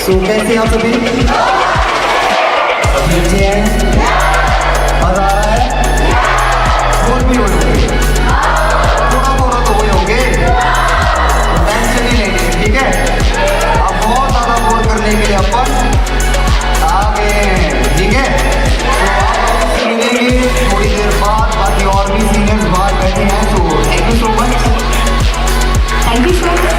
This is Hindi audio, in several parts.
सो कैसे आप सभी नीचे हैं? मजा आ रहा है? बोर भी हो गए? थोड़ा बोर तो हुए होंगे, टेंशन नहीं लेंगे, ठीक है? अब बहुत ज़्यादा बोर करने के लिए अपन आ गए हैं, ठीक है? तो आपसे मिलेंगे थोड़ी देर बाद, बाकी और भी सीनियर्स बाहर बैठे हैं, तो thank you so much. Thank you so much.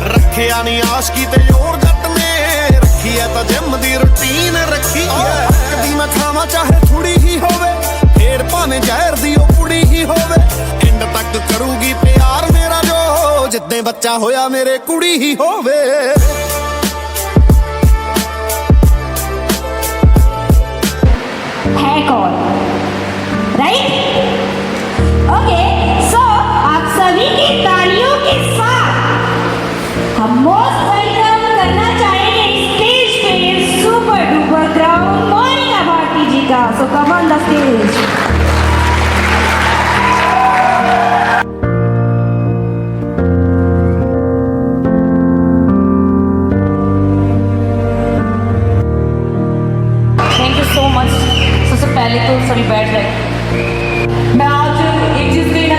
रखिया नहीं आशकी ते जोर जट ने रखी है तो जिम दी रूटीन रखी है कदी मैं खावा चाहे थोड़ी ही होवे फिर भावे जहर दी ओ कुड़ी ही होवे एंड तक करूगी प्यार मेरा जो जिद्दे बच्चा होया मेरे कुड़ी ही होवे है कौन? राइट? ओके, सो आप सभी की तालियों के साथ हम मोस्ट वेलकम करना चाहेंगे स्टेज पे super duper crown Monika Bharti ji का। So come on the stage. Thank you so much. सबसे पहले तो सभी बैठ जाए। मैं आज एक चीज कहना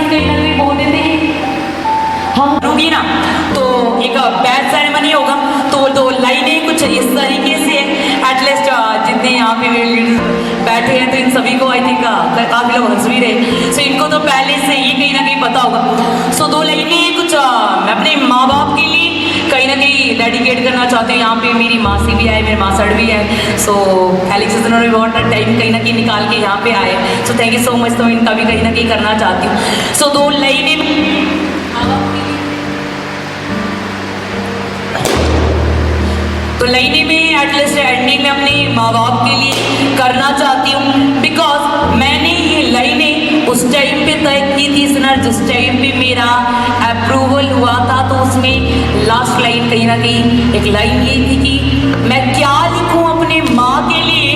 से कहीं ना कहीं बोलते थे कि हम रुकी ना तो एक बैच सेरेमनी होगा, तो 2 लाइनें कुछ इस तरीके से एटलीस्ट जितने यहाँ पे बैठे हैं तो इन सभी को आई थिंक काफ़ी लोग हंस भी रहे, सो इनको तो पहले से ही कहीं ना कहीं पता होगा। सो 2 लाइनें कुछ मैं अपने माँ बाप के लिए कहीं ना कहीं डेडिकेट करना चाहती हूँ। यहाँ पे मेरी मासी भी आए, मेरे मासड़ भी है, सो एलेक्स उन्होंने बहुत टाइम कहीं ना कहीं निकाल के यहाँ पे आए, so thank you so much. तो इनका भी कहीं ना कहीं करना चाहती हूँ। सो 2 लाइनें तो लाइने में एटलीस्ट एंडिंग में अपने माँ बाप के लिए करना चाहती हूँ, बिकॉज मैंने ये लाइनें उस टाइम पे तय की थी सनर जिस टाइम पे मेरा अप्रूवल हुआ था, तो उसमें लास्ट लाइन कहीं ना कहीं एक लाइन ये थी कि मैं क्या लिखूँ अपने माँ के लिए,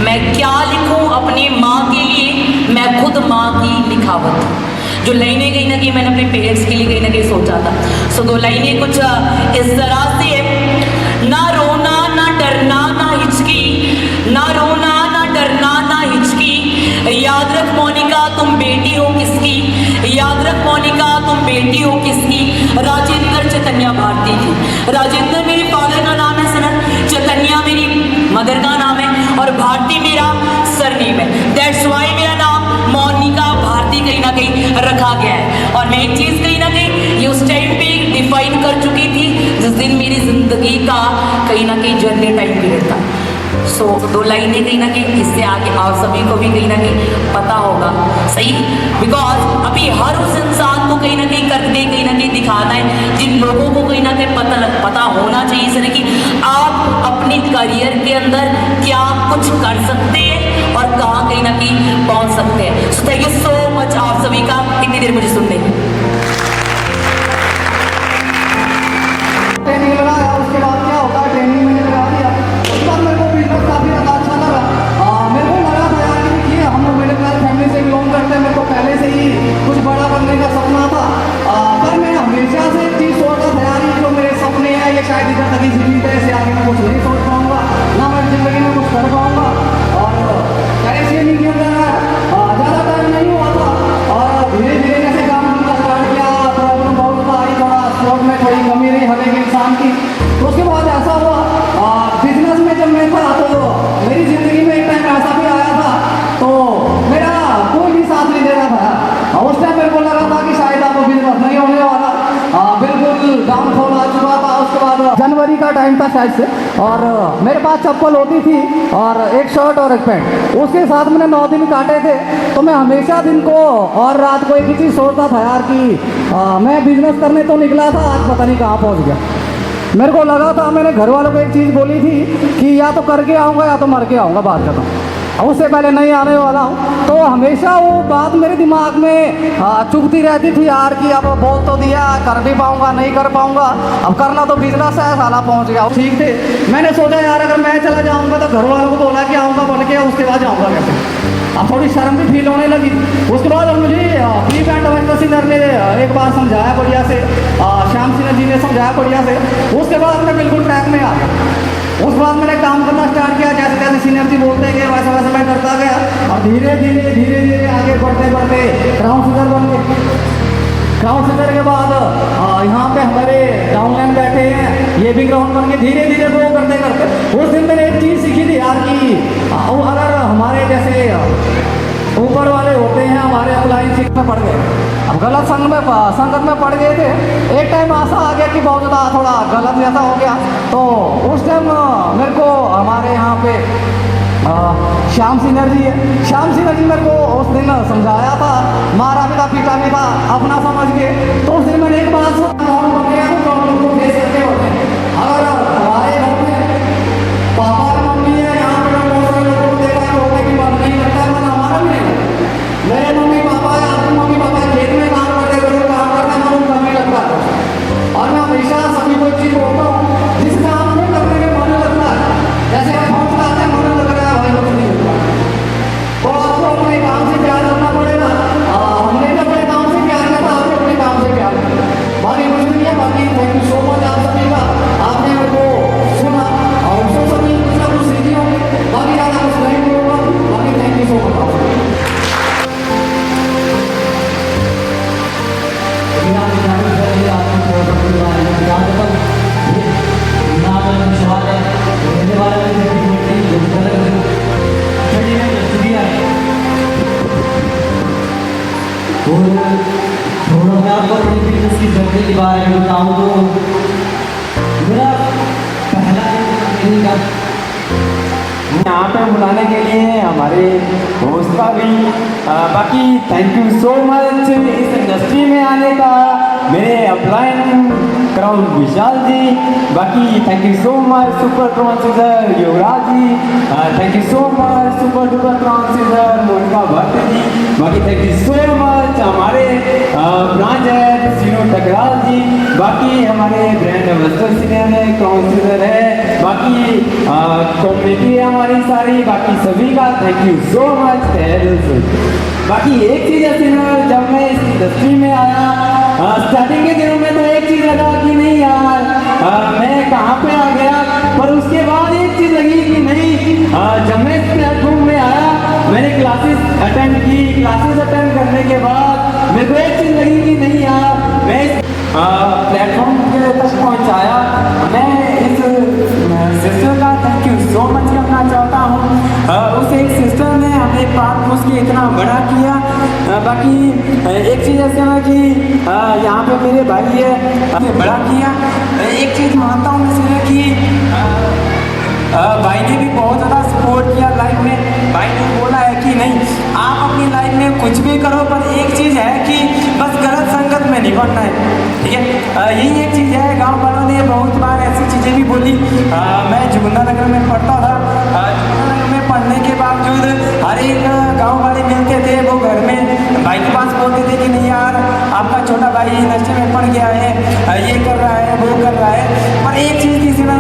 मैं क्या लिखूँ अपने माँ के लिए, मैं खुद माँ की लिखावट। जो लाइनें कहीं ना कहीं मैंने अपने पेरेंट्स के लिए कहीं ना कहीं सोचा था। सो 2 लाइनें कुछ इस तरह से है, ना रोना ना डरना ना हिचकी, ना रोना ना डरना ना हिचकी, याद रख मोनिका तुम बेटी हो किसकी, याद रख मोनिका तुम बेटी हो किसकी। राजेंद्र चैतन्या भारती की, राजेंद्र मेरे फादर का नाम है सनत, चैतन्या मेरी मदर का नाम है और भारती मेरा सरनेम है, दैट्स वाई मेरा नाम मोनिका भारती कहीं ना कहीं रखा गया है। और मैं एक चीज़ कहीं ना कहीं ये उस टाइम पे डिफाइन कर चुकी थी जिस दिन मेरी ज़िंदगी का कहीं ना कहीं जर्नी टाइम पीरियड था। सो 2 लाइनें कहीं ना कहीं इससे आगे आप सभी को भी कहीं ना कहीं पता होगा, सही, बिकॉज अभी हर उस इंसान को कहीं ना कहीं करके कहीं ना कहीं दिखाना है जिन लोगों को कहीं ना कहीं पता होना चाहिए सर कि आप अपने करियर के अंदर क्या कुछ कर सकते हैं और कहाँ कहीं ना कहीं पहुँच सकते हैं। So thank you so much आप सभी का इतनी देर मुझे सुनने की। ट्रेनिंग लगाया, उसके बाद क्या होता है, ट्रेनिंग मैंने लगा दिया, उसके बाद मेरे को बिजनेस काफ़ी ज़्यादा अच्छा लगा। मेरे को लगा था यार कि देखिए हम लोग मिडिल क्लास फैमिली से बिलोंग करते हैं, मेरे को पहले से ही कुछ बड़ा करने का सपना था, पर मैं हमेशा से एक चीज़ सोचता था यार जो मेरे सपने हैं ये शायद इधर तक ही सीमित है, इससे आगे मैं कुछ नहीं सोच पाऊँगा, ना मैं ज़िंदगी में कुछ कर पाऊँगा। और कैसे नहीं किया ज़्यादा टाइम नहीं हुआ था और धीरे धीरे जैसे काम करना स्टार्ट किया, प्रॉब्लम बहुत आई, थोड़ा स्पोर्ट में थोड़ी कमी रही हर एक इंसान की। तो उसके बाद ऐसा हुआ बिजनेस में जब मैं था तो मेरी ज़िंदगी में एक टाइम ऐसा भी आया था तो मेरा कोई भी साथ नहीं दे रहा था। उस टाइम मेरे को लगा था कि शायद आपको बिजनेस नहीं होने वाला, बिल्कुल डाउनफॉल आ चुका था। उसके बाद जनवरी का टाइम था शायद से, और मेरे पास चप्पल होती थी और एक शर्ट और एक पैंट, उसके साथ मैंने 9 दिन काटे थे। तो मैं हमेशा दिन को और रात को एक ही चीज़ सोचता था यार कि मैं बिजनेस करने तो निकला था, आज पता नहीं कहाँ पहुँच गया। मेरे को लगा था, मैंने घर वालों को एक चीज़ बोली थी कि या तो करके आऊँगा या तो मर के आऊँगा, बात खत्म, उससे पहले नहीं आने वाला हूँ। तो हमेशा वो बात मेरे दिमाग में चुभती रहती थी यार कि अब बोल तो दिया, कर भी पाऊँगा नहीं कर पाऊँगा, अब करना तो बिजनेस है, साला पहुँच गया। ठीक थे, मैंने सोचा यार अगर मैं चला जाऊँगा तो घर वालों को बोला कि आऊँगा बन के, उसके बाद जाऊँगा कैसे। अब थोड़ी शर्म भी फील होने लगी। उसके बाद मुझे प्री बैंड अविंदर सिंह ने एक बार समझाया बढ़िया से, श्याम सिन्हा जी ने समझाया बढ़िया से, उसके बाद मैं बिल्कुल ट्रैक में आ गया। उस बाद मैंने काम करना स्टार्ट किया, जैसे जैसे सीनियर जी बोलते गए वैसे वैसे मैं करता गया और धीरे धीरे आगे बढ़ते बढ़ते ग्राउंड सीजर बन गए। ग्राउंड सीजर के बाद यहाँ पे हमारे डाउनलाइन बैठे हैं, ये भी ग्राउंड बन के धीरे धीरे ग्रो करते करते उस दिन मैंने एक चीज़ सीखी थी यार कि अगर हमारे जैसे ऊपर वाले होते हैं हमारे अपलाइन सीख में पड़ गए, अब गलत संगत में पड़ गए थे। एक टाइम ऐसा आ गया कि बहुत ज़्यादा थोड़ा गलत जैसा हो गया, तो उस टाइम मेरे को हमारे यहाँ पे श्याम सिन्हा जी है, श्याम सिन्हा जी मेरे को उस दिन समझाया था, मारा भी था पीटा भी था अपना समझ के। तो उस दिन मैंने एक बात अगर हमारे घर में पापा और मम्मी है, यहाँ पे बहुत सारे लोगों को देखा है रोने की बात नहीं करता है, मन हमारा भी नहीं लगता। मेरे मम्मी पापा है, आपके मम्मी पापा खेत में काम करते हैं, काम करते हैं, मन उनका नहीं लगता है। और मैं हमेशा सभी को चीज़ बोलता हूँ, जिस काम में करने में मन लगता है, जैसे आप पहुँच आते हैं मन लग रहा है भाई कुछ नहीं होता, तो आपको अपने काम से प्यार करना पड़ेगा। हमने तो अपने काम से प्यार किया था, आपको अपने काम से प्यार किया। बाकी और थोड़ा मैं आपको अपनी बिजनेस की जर्नी के बारे में बताऊँ तो मेरा पहला दिन का यहाँ पे बुलाने के लिए हमारे दोस्त का भी बाकी थैंक यू सो मच इस इंडस्ट्री में आने का मेरे अपलाइन क्राउन विशाल जी, बाकी thank you so much super transitioner Yuvraj ji, thank you so much super duper transitioner Monika Bhatt ji, बाकी थैंक यू सो मच हमारे ब्रांच हेड सीनो टकराल जी, बाकी हमारे ब्रांड एम्बेसडर सीनियर है ट्रांसिजर है, बाकी कम्युनिटी है हमारी सारी, बाकी सभी का थैंक यू सो मच। बाकी एक चीज़ ऐसी ना, जब मैं इस इंडस्ट्री में आया स्टार्टिंग के दिनों में तो एक चीज़ लगा कि नहीं यार मैं कहाँ पे आ गया, पर उसके बाद एक चीज़ लगी कि नहीं जब मैं इस प्लेटफॉर्म में आया मैंने क्लासेस अटेंड की, क्लासेस अटेंड करने के बाद मेरे को एक चीज़ लगी कि नहीं यार मैं इस प्लेटफॉर्म के तक पहुँचाया। मैं इस सिस्टर का थैंक यू सो मच करना चाहता हूँ। उस एक सिस्टर ने हमें पाल पोस के इतना बड़ा किया। बाकी एक चीज़ ऐसा ना कि यहाँ पे मेरे भाई है हमें बड़ा किया। एक चीज़ मानता हूँ मैं कि भाई ने भी बहुत ज़्यादा सपोर्ट किया लाइफ में। भाई ने बोला है कि नहीं आप अपनी लाइफ में कुछ भी करो, पर एक चीज़ है कि बस गलत संगत में नहीं पड़ना है, ठीक है। यही एक चीज़ है। गांव वालों ने बहुत बार ऐसी चीज़ें भी बोली। मैं जुगुंदा नगर में पढ़ता था, जुगुंदा नगर में पढ़ने के बावजूद हर एक गाँव वाले मिलते थे, वो घर में भाई के पास बोलते थे कि नहीं यार आपका छोटा भाई नशे में पड़ गया है, ये कर रहा है वो कर रहा है। पर एक चीज़ किसी ने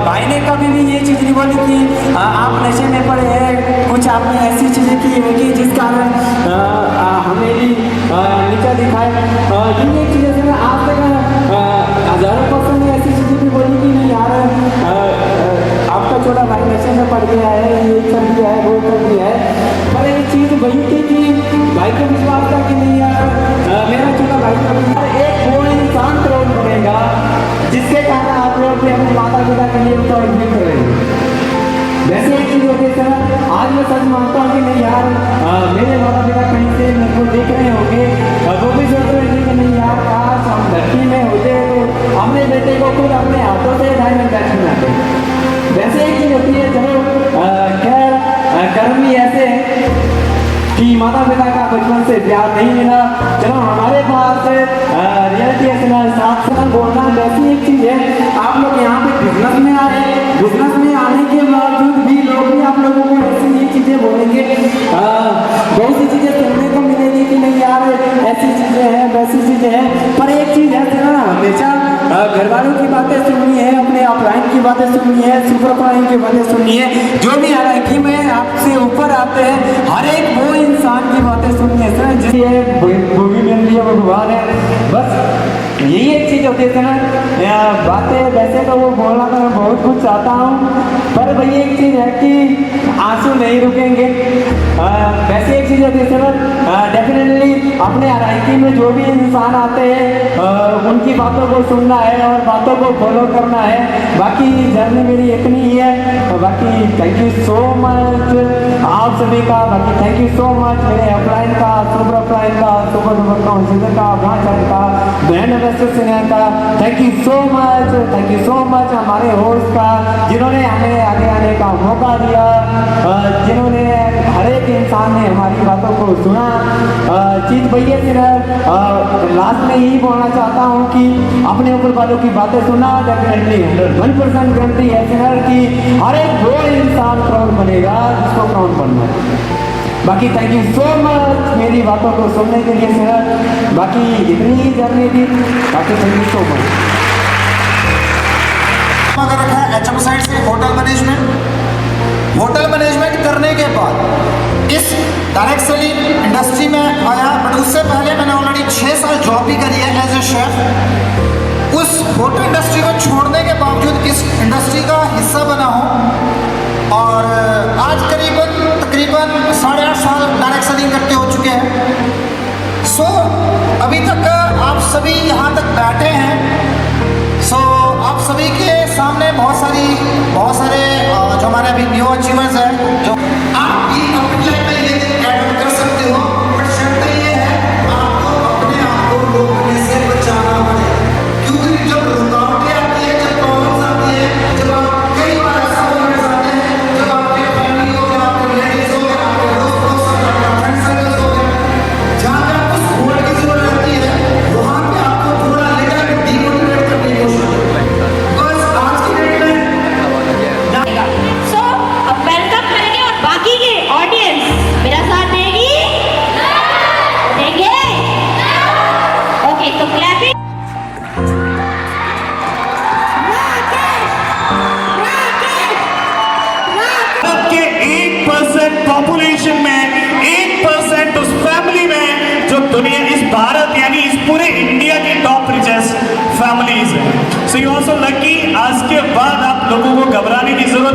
भाई ने कभी भी ये चीज़ नहीं बोली कि आप नशे में पड़े हैं, कुछ आपने ऐसी चीज़ें की होगी जिस कारण हमें भी नीचा दिखाए। ये एक चीज़ है आज तक हज़ारों परसेंट ने ऐसी चीज़ें भी बोली कि नहीं यार आपका छोटा भाई नशे में पड़ गया है, ये कर दिया है वो कर दिया है। पर एक चीज़ वही थी कि भाई को विश्वास था कि नहीं यार मेरा छोटा भाई का एक वो इंसान क्रोध बनेगा जिसके कारण आप लोग भी अपने माता पिता के लिए उसका उल्लेख करेंगे। वैसे एक चीज़ होती है सर, आज मैं सच मानता हूँ कि नहीं यार मेरे माता पिता कहीं से मेरे को देख रहे होंगे और वो भी सोच रहे थे कि नहीं यार काश हम धरती में होते तो अपने बेटे को खुद अपने हाथों से डायमंड बैच बनाते। वैसे एक चीज़ होती है, चलो खैर कर्म ही ऐसे है कि माता पिता का बचपन से प्यार नहीं मिला। चलो हमारे पास रियलिटी ऐसा साथ साथ बोलना वैसी एक चीज़ है। आप लोग यहाँ पे बिजनेस में आए, बिजनेस में आने के बावजूद भी लोग भी आप लोगों को ऐसी ये चीज़ें बोलेंगे, बहुत सी चीज़ें सुनने को मिलेगी कि नहीं यार ऐसी चीज़ें हैं वैसी चीज़ें हैं। पर एक चीज़ है ना, हमेशा घर वालों की बातें सुननी है, अपने अपलाइन की बातें सुननी है, सुपर अपलाइन की बातें सुननी है। जो भी हालांकि में आपसे ऊपर आते हैं हर एक वो इंसान की बातें सुननी है सर, जिसलिए वो भी मिल रही है भगवान है। बस यही एक चीज़ होती है ना, बातें वैसे तो वो बोलना तो मैं बहुत कुछ चाहता हूँ, पर वही एक चीज़ है कि आंसू नहीं रुकेंगे। वैसे एक चीज़ होती है सर, डेफिनेटली अपने अराइकी में जो भी इंसान आते हैं उनकी बातों को सुनना है और बातों को फॉलो करना है। बाकी जर्नी मेरी इतनी ही है। बाकी थैंक यू सो मच आप सभी का। बाकी थैंक यू सो मच मेरे अपलाइन का, सुपर अपलाइन का, सुपर डुपर काउंसिलर का, ब्रांच हेड का, ब्रांड एम्बेसडर सीनियर का, thank you so much. Thank you so much हमारे होस्ट का, जिन्होंने हमें आगे आने का मौका दिया, जिन्होंने हर एक इंसान ने हमारी बातों को सुना। चीज़ वही है सिर्फ लास्ट में यही बोलना चाहता हूँ कि अपने ऊपर वालों की बातें सुना। डेफिनेटली 100% गारंटी है सर कि हर एक वो इंसान प्राउड बनेगा जिसको प्राउड बनना है। बाकी थैंक यू सो मच मेरी बातों को सुनने के लिए सर। बाकी इतनी ही जर्नी थी। बाकी थैंक यू सो मच। अगर रखा है HM साइड से होटल मैनेजमेंट। होटल मैनेजमेंट करने के बाद इस डायरेक्ट सेलिंग इंडस्ट्री में आया, बट उससे पहले मैंने ऑलरेडी 6 साल जॉब भी करी है एज ए शेफ। उस होटल इंडस्ट्री को छोड़ने के बावजूद इस इंडस्ट्री का हिस्सा बना हूँ और आज तकरीबन 8.5 साल डायरेक्ट सेलिंग करते हो चुके हैं। सो अभी तक आप सभी यहाँ तक बैठे हैं। सो आप सभी के सामने बहुत सारे जो हमारे अभी न्यू अचीवर्स हैं जो आप भी अपनी लाइफ में ये एड कर सकते हो। बट शर्त ये है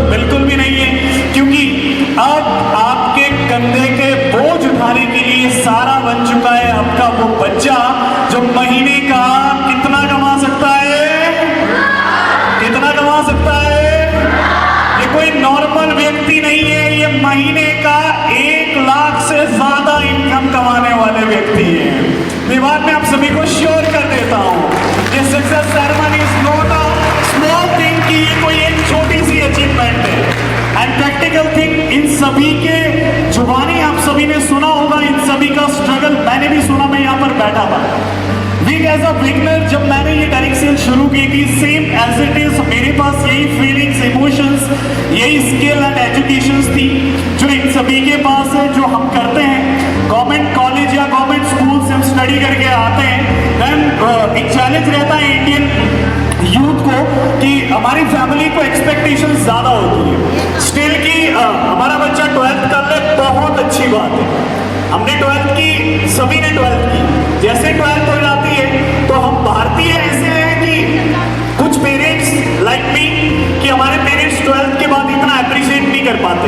जरूरत बिल्कुल भी नहीं है, क्योंकि अब आपके कंधे के बोझ उठाने के लिए सारा बन चुका है आपका वो बच्चा जो महीने का कितना कमा सकता है, कितना कमा सकता है। ये कोई नॉर्मल व्यक्ति नहीं है, ये महीने का 1 लाख से ज्यादा इनकम कमाने वाले व्यक्ति हैं। मैं बाद में आप सभी को श्योर कर देता हूं, ये success ceremony is not a small thing कि ये कोई एक छोटी सी अचीवमेंट है। एंड प्रैक्टिकल थिंग, इन सभी के जुबानी आप सभी ने सुना होगा, इन सभी का स्ट्रगल मैंने भी सुना, मैं यहाँ पर बैठा था। वीक एज अ बिगनर जब मैंने ये डायरेक्ट सेल शुरू की थी, सेम एज इट इज मेरे पास यही फीलिंग्स, इमोशंस, यही स्किल एंड एजुकेशंस थी जो इन सभी के पास है, जो हम करते हैं। गवर्नमेंट कॉलेज या गवर्नमेंट स्कूल से हम स्टडी करके आते हैं, देन एक चैलेंज रहता है इंडियन यूथ को कि हमारी फैमिली को एक्सपेक्टेशन ज्यादा होती है स्टिल कि हमारा बच्चा 12th कर ले, बहुत अच्छी बात है। हमने 12th की, सभी ने 12th की, जैसे 12th हो जाती है तो हम भारतीय ऐसे हैं कि कुछ पेरेंट्स लाइक मी कि हमारे पेरेंट्स 12th के बाद इतना अप्रिशिएट नहीं कर पाते,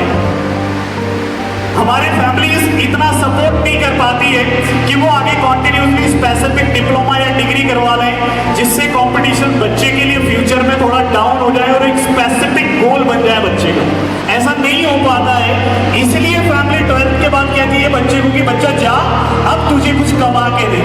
हमारे फैमिलीज इतना सपोर्ट नहीं कर पाती है कि वो आगे कॉन्टिन्यूसली स्पेसिफिक डिप्लोमा या डिग्री करवा लें, जिससे कंपटीशन बच्चे के लिए फ्यूचर में थोड़ा डाउन हो जाए और एक स्पेसिफिक गोल बन जाए बच्चे का। ऐसा नहीं हो पाता है, इसलिए फैमिली 12th के बाद कहती है बच्चे को कि बच्चा जा, अब तुझे कुछ कमा के दे।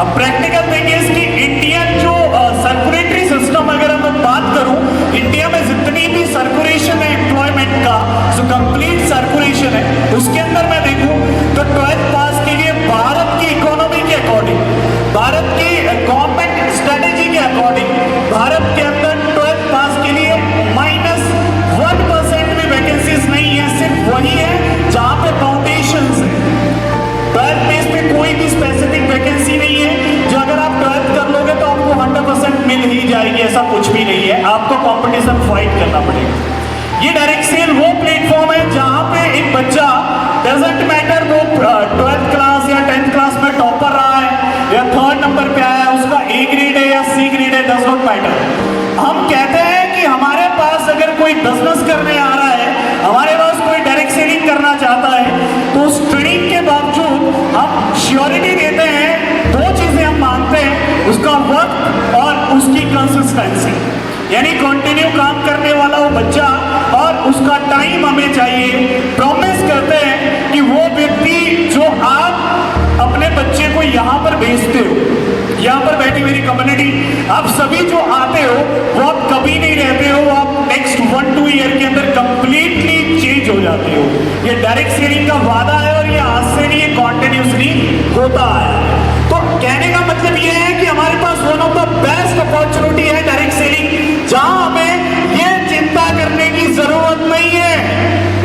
अब प्रैक्टिकल थिंग इज कि इंडियन जो सर्कुलेटरी सिस्टम, अगर मैं बात करूं, इंडिया में जितनी भी सर्कुलेशन है एम्प्लॉयमेंट का, जो कंप्लीट सर्कुलेशन है, उसके अंदर मैं देखूं तो 12th पास के लिए भारत की इकोनॉमी के अकॉर्डिंग, भारत की गवर्नमेंट स्ट्रेटेजी के अकॉर्डिंग, भारत के अंदर 12th पास के लिए -1% भी वैकेंसीज नहीं है। सिर्फ वही है जहां पे फाउंडेशन है, 12th बेस पे कोई भी स्पेसिफिक वैकेंसी नहीं है जो अगर आप 12th कर लोगे तो आपको 100% मिल ही जाएगी, ऐसा कुछ भी नहीं है, आपको कंपटीशन फाइट करना पड़ेगा। ये डायरेक्ट सेल वो प्लेटफॉर्म है जहां पे एक बच्चा, डजंट मैटर वो 12th क्लास या 10th क्लास में टॉपर रहा है या 3rd नंबर पे आया है, उसका A ग्रेड है या C ग्रेड है, डज नॉट मैटर। हम कहते हैं कि हमारे पास अगर कोई बिजनेस करने आ रहा है, हमारे पास कोई डायरेक्ट सेलिंग करना चाहता है, तो उस ट्रेनिंग के बावजूद हम श्योरिटी देते हैं, 2 चीजें हम मांगते हैं, उसका वक्त और उसकी कंसिस्टेंसी, यानी कंटिन्यू काम करने वाला वो बच्चा और उसका टाइम हमें चाहिए। प्रॉमिस करते हैं कि वो व्यक्ति जो आप अपने बच्चे को यहाँ पर भेजते हो, यहाँ पर बैठी मेरी कम्युनिटी, आप सभी जो आते हो वो आप कभी नहीं रहते हो, आप नेक्स्ट 1-2 ईयर के अंदर कंप्लीटली चेंज हो जाते हो। ये डायरेक्ट सेलिंग का वादा है और ये आज से नहीं, ये कॉन्टिन्यूसली होता है। तो कहने का मतलब ये है कि हमारे पास one of the best opportunity है डायरेक्ट सेलिंग, जहां हमें ये चिंता करने की जरूरत नहीं है।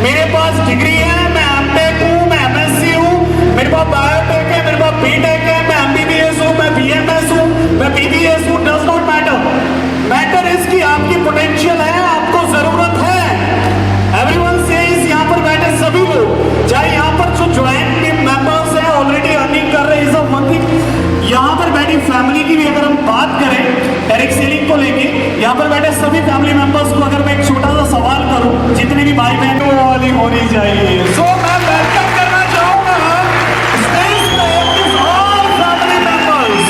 मेरे पास डिग्री है, मैं एमटेक हूं, मैं एमएससी हूं, मेरे पास बायोटेक है, मेरे पास बीटेक है, मैं एमबीबीएस हूं, मैं बीएमएस हूं, मैं बीबीएस हूं, does not matter. Matter is कि आपकी पोटेंशियल है, आपको जरूरत है। एवरीवन सेज, यहाँ पर बैठे सभी लोग, चाहे यहाँ पर जो ज्वाइंट टीम मेंबर्स हैं ऑलरेडी अर्निंग कर रहे हैं, सब वन थिंग, यहाँ पर बैठी फैमिली की भी अगर हम बात करें डायरेक्ट सेलिंग को लेके, यहाँ पर बैठे सभी फैमिली मेंबर्स को अगर मैं एक छोटा सा सवाल करूं, जितने भी भाई बहन वो वाली होनी चाहिए। सो मैं वेलकम करना चाहूंगा स्टेज पे ऑल फैमिली मेंबर्स,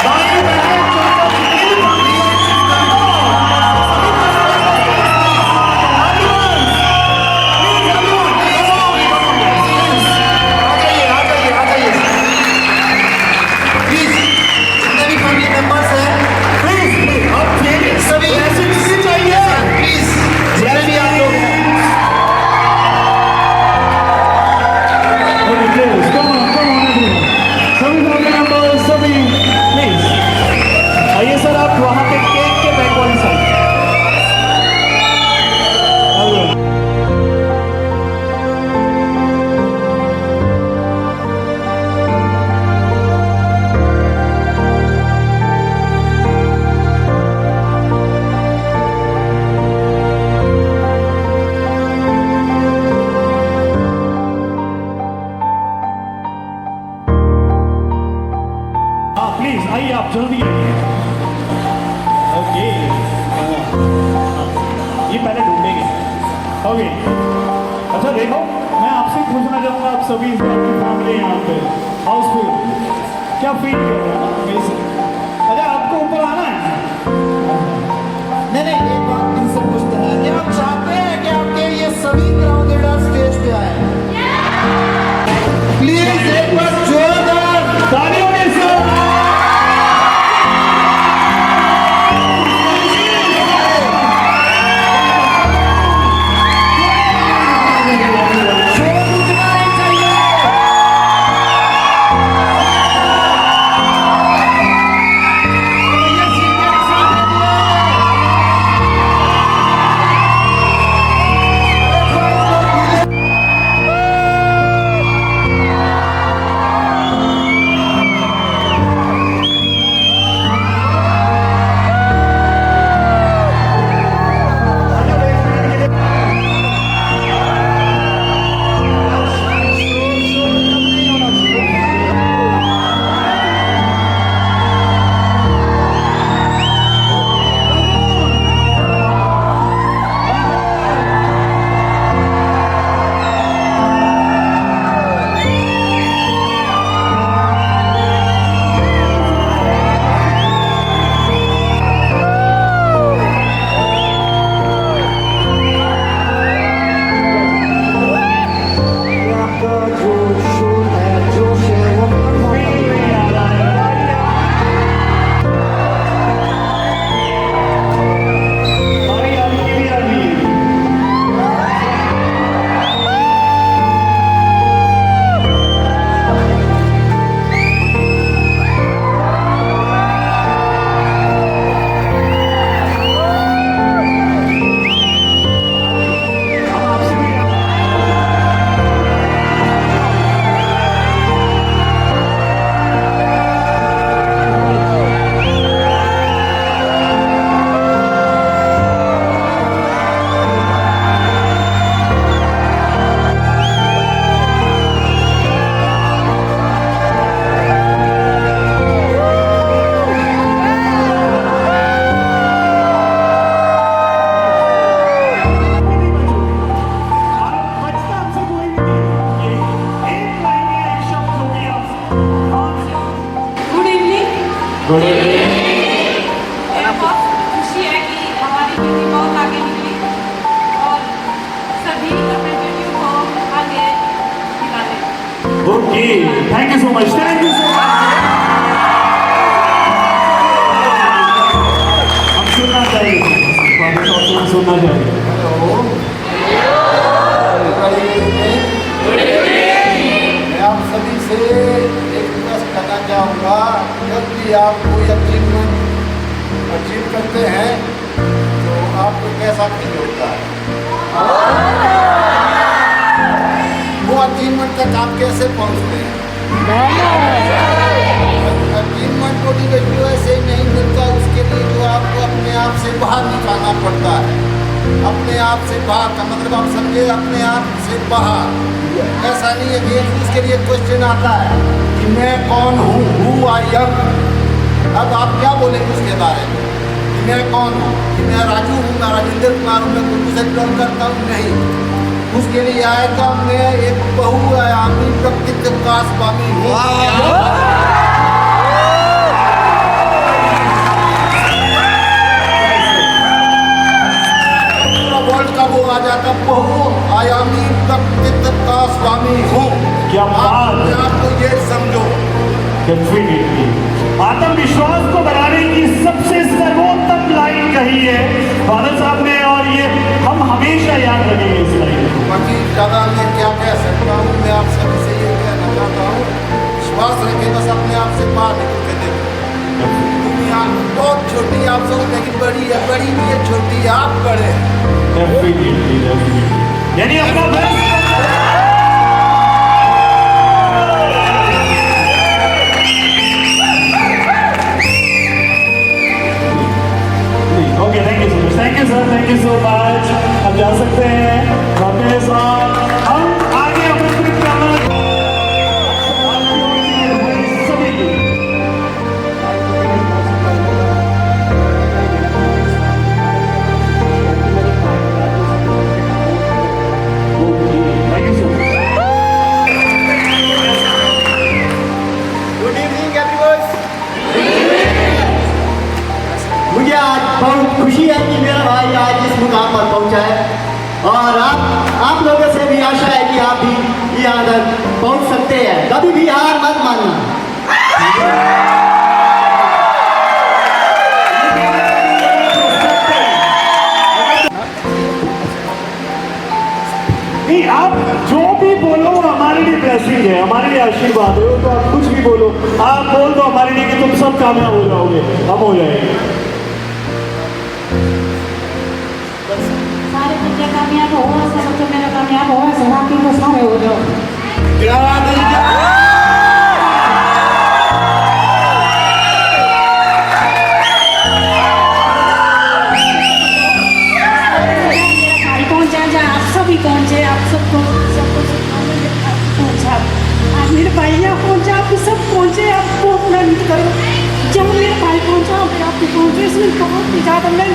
भाई बहन प्लीज आइए, आप जल्दी आइए। ओके, ये पहले ढूंढेंगे। ओके, अच्छा देखो, मैं आपसे पूछना चाहूँगा, आप सभी से, आपकी फैमिली यहाँ पे हाउसफुल, क्या फील कर रहे हैं मेरे से? अच्छा, आपको ऊपर आना है? नहीं, एक बात इनसे पूछते हैं कि आप चाहते हैं कि आपके ये सभी ग्राउंड लीडर स्टेज पे आए? प्लीज एक बार जोरदार तालियों के साथ बहुत खुशी है कि हमारी बेटी बहुत आगे निकली और सभी अपने बेटियों को आगे निकाले। Okay, thank you so much, thank you so much. हम सुनना चाहिए, सुनना चाहिए। मैं आप सभी से एक रिक्वेस्ट करना चाहूँगा, जब भी आप कोई अचीवमेंट अचीव करते हैं तो आपको कैसा फील होता है? वो अचीवमेंट तक आप कैसे पहुँचते हैं? अचीवमेंट मोटिवेट ऐसे ही नहीं मिलता, उसके लिए जो आपको अपने आप से बाहर निकालना पड़ता है। अपने आप से बाहर का मतलब आप समझे, अपने आप से बाहर। ऐसा नहीं है कि उसके लिए क्वेश्चन आता है कि मैं कौन हूँ, हु आई एम। अब आप क्या बोलेंगे उसके बारे में कि मैं कौन हूँ, कि मैं राजू हूँ, मैं राजेंद्र कुमार हूँ, मैं कुछ से बिलोंग करता हूँ? नहीं, उसके लिए आएगा मैं एक बहुआयामी व्यक्तित्व का स्वामी हूँ। वर्ल्ड का वो आ जाता, बहुआयामी व्यक्तित्व का स्वामी हूँ। क्या बात है। आपको ये समझो, डेफिनेटली आत्मविश्वास को बढ़ाने की सबसे सर्वोत्तम लाइन कही है बादल साहब ने, और ये हम हमेशा याद रखेंगे इस लाइन को। बाकी ज़्यादा मैं क्या कह सकता हूँ, मैं आप सभी से ये कहना चाहता हूँ, विश्वास रखें, बस अपने आप से बाहर निकल के देखो। दुनिया बहुत छोटी, आप सोचते कि बड़ी है, बड़ी नहीं है, छोटी है, आप बड़े हैं। डेफिनेटली, डेफिनेटली, यानी अपना best. Okay, thank you so much, thank you sir, thank you so much. अब जा सकते हैं वापस। हम आगे अपने ट्रिप करना सभी की। बहुत खुशी है कि मेरा भाई आज इस मुकाम पर पहुंचा है और आप लोगों से भी आशा है कि आप भी यहाँ तक पहुंच सकते हैं। कभी भी हार मत मानना। नहीं, आप जो भी बोलो हमारे लिए ब्लेसिंग है, हमारे लिए आशीर्वाद है। तो आप कुछ भी बोलो, आप बोल दो हमारे लिए कि तुम सब कामयाब हो जाओगे, हम हो जाएंगे। सारे बच्चे कामयाब हो, सब बच्चे मेरा कामयाब हो, ऐसे बाकी तो सारे हो जाओ। भाई पहुंचा जा, आप सभी पहुंचे, आप सबको पहुंचा। आप मेरे भाई यहाँ पहुंचा, आप सब पहुंचे, आपको अपना नहीं करो। जब मेरे भाई पहुंचा, फिर आप भी पहुंचे, इसमें बहुत ही ज़्यादा मैं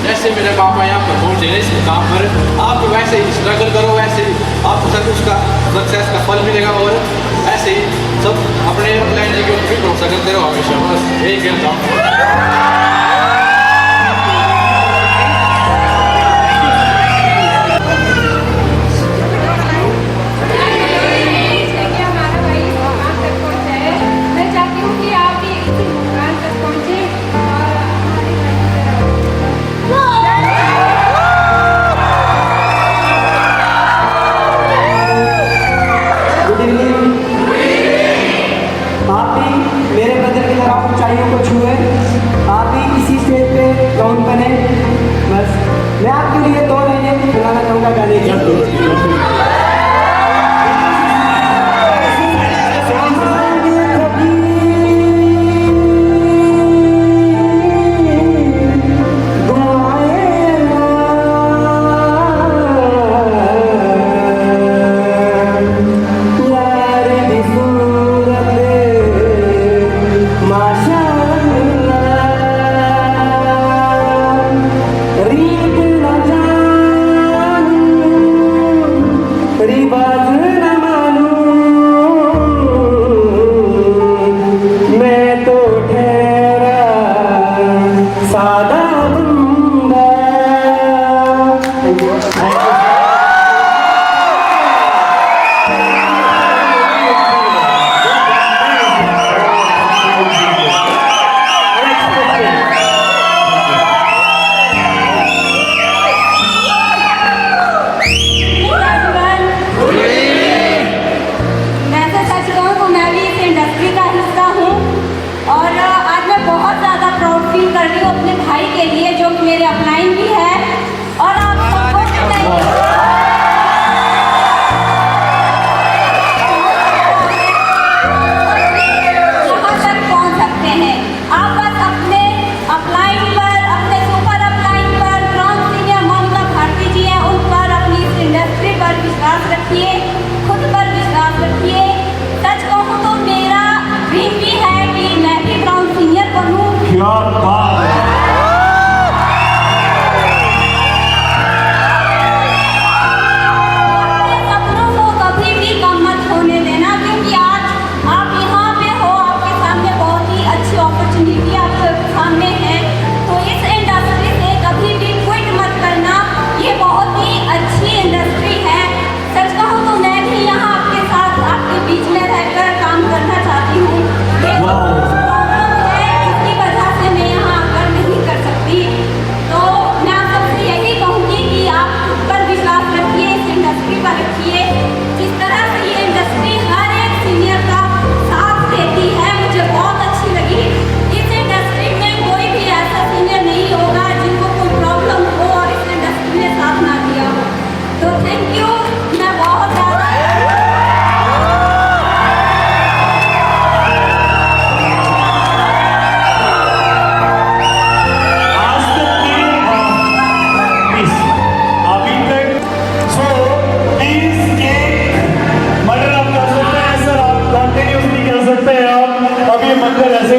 जैसे मेरे पापा यहाँ पर पहुँचे इस मुकाम पर, आप वैसे ही स्ट्रगल करो, वैसे ही आपको सब उसका सक्सेस का फल मिलेगा और ऐसे ही सब अपने एयरलाइन के ऊपर भरोसा करते रहो हमेशा। बस यही कहता हूँ। हमारा भाई मुकाम तक पहुंचा है। मैं चाहती हूँ कि आप भी इसी मुकाम तक पहुंचे और हमारे भाई की तरह गुड इवनिंग। आप भी मेरे ब्रदर की तरह ऊंचाइयों को छुए, आप भी इसी स्टेज पे ग्राउंड बने। बस मैं आपके लिए 2 लाइनें सुनाना चाहूँगा गाने की।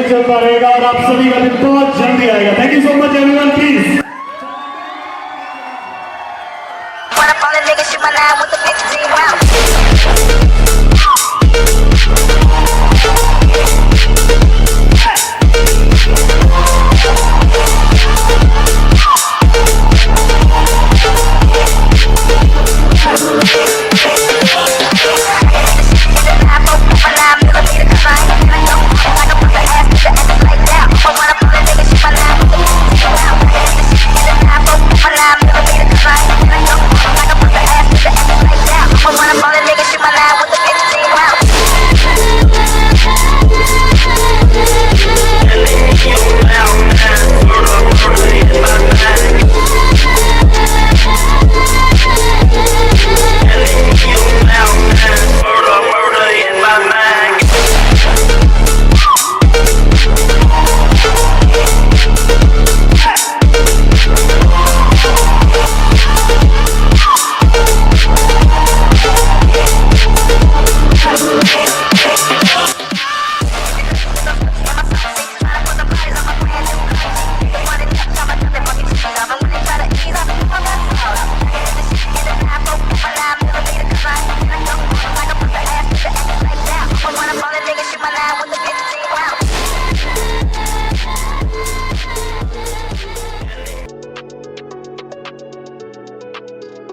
चलता रहेगा और आप सभी का दिन बहुत जल्दी आएगा। Thank you so much everyone, please. All the niggas shoot my line with the 15 round.